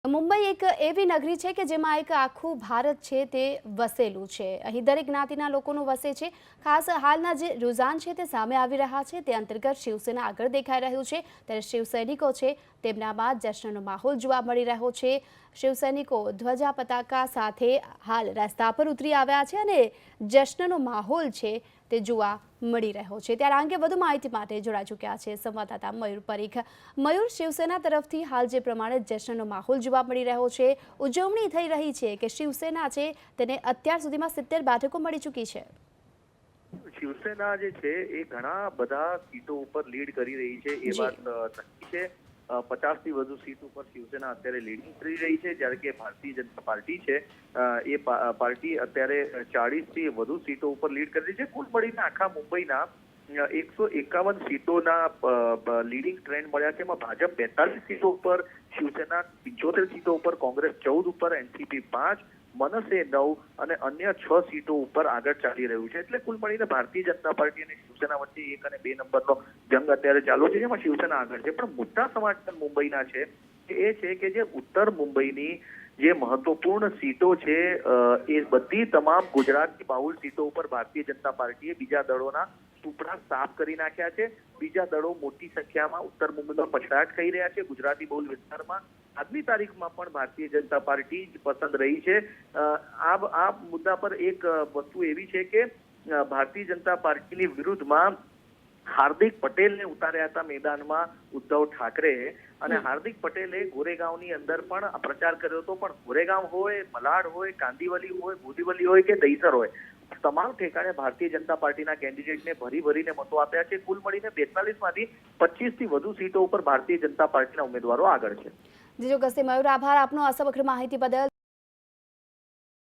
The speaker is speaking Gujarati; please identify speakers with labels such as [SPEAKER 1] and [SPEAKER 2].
[SPEAKER 1] મુંબઈ એક એવી નગરી છે કે જેમાં એક આખું ભારત છે તે વસેલું છે। અહીં દરેક જ્ઞાતિના લોકોનું વસે છે। ખાસ હાલના જે રૂઝાન છે તે સામે આવી રહ્યા છે તે અંતર્ગત શિવસેના આગળ દેખાઈ રહ્યું છે, ત્યારે શિવસૈનિકો છે તેમનામાં જશ્નનો માહોલ જોવા મળી રહ્યો છે। શિવસૈનિકો ધ્વજા પતાકા સાથે હાલ રસ્તા પર ઉતરી આવ્યા છે અને જશ્નનો માહોલ છે તે જોવા મળી રહ્યો છે। ત્યારે આ અંગે વધુ માહિતી માટે જોડાઈ ચૂક્યા છે સંવાદદાતા મયુર પરીખ। મયુર, શિવસેના તરફથી હાલ જે પ્રમાણે જશ્નનો માહોલ જોવા મળી રહ્યો છે, ઉજવણી થઈ રહી છે કે શિવસેના છે તેને અત્યાર સુધીમાં 70 બેઠકો મળી ચૂકી છે।
[SPEAKER 2] શિવસેના જે છે એ ઘણા બધા સીટો ઉપર લીડ કરી રહી છે એ વાત નક્કી છે। 50 થી વધુ સીટ ઉપર શિવસેના અત્યારે લીડિંગ કરી રહી છે, જ્યારે કે ભારતીય જનતા પાર્ટી છે એ પાર્ટી અત્યારે 40 થી વધુ સીટો ઉપર લીડ કરી રહી છે। કુલ મળીને આખા મુંબઈના 151 સીટોના લીડિંગ ટ્રેન્ડ મળ્યા છે। એમાં ભાજપ 42 સીટો ઉપર, શિવસેના 75 સીટો ઉપર, કોંગ્રેસ 14 ઉપર, એનસીપી 5, મનસે 9 અને અન્ય 6 સીટો ઉપર આગળ ચાલી રહ્યું છે। એટલે કુલ મળીને ભારતીય જનતા પાર્ટી અને શિવસેના વચ્ચે 1 અને 2 નંબરનો જંગ અત્યારે ચાલુ છે, જેમાં શિવસેના આગળ છે। પણ મોટા સમાચાર મુંબઈના છે એ છે કે જે ઉત્તર મુંબઈની જે મહત્વપૂર્ણ સીટો છે એ બધી તમામ ગુજરાતની બાહુલ સીટો ઉપર ભારતીય જનતા પાર્ટીએ બીજા દળોના સુપડા સાફ કરી નાખ્યા છે। બીજા દળો મોટી સંખ્યામાં ઉત્તર મુંબઈમાં પછડાટ કરી રહ્યા છે। ગુજરાતી બહુલ વિસ્તારમાં આજની તારીખમાં પણ ભારતીય જનતા પાર્ટી જ પસંદ રહી છે। આ મુદ્દા પર એક વસ્તુ એવી છે કે ભારતીય જનતા પાર્ટીની વિરુદ્ધમાં હાર્દિક પટેલને ઉતાર્યા હતા મેદાનમાં ઉદ્ધવ ઠાકરે, અને હાર્દિક પટેલે ગોરેગાંવની અંદર પણ પ્રચાર કર્યો હતો। પણ ગોરેગાંવ હોય, મલાડ હોય, કાંદીવલી હોય, બોરીવલી હોય કે દહીસર હોય, તમામ ઠેકાણે ભારતીય જનતા પાર્ટીના કેન્ડિડેટને ભરીને મતો આપ્યા છે। કુલ મળીને 42 માંથી 25 થી વધુ સીટો ઉપર ભારતીય જનતા પાર્ટીના ઉમેદવારો આગળ છે।
[SPEAKER 1] જી ચોક્કસથી મયુર, આભાર આપનો આ સમગ્ર માહિતી બદલ।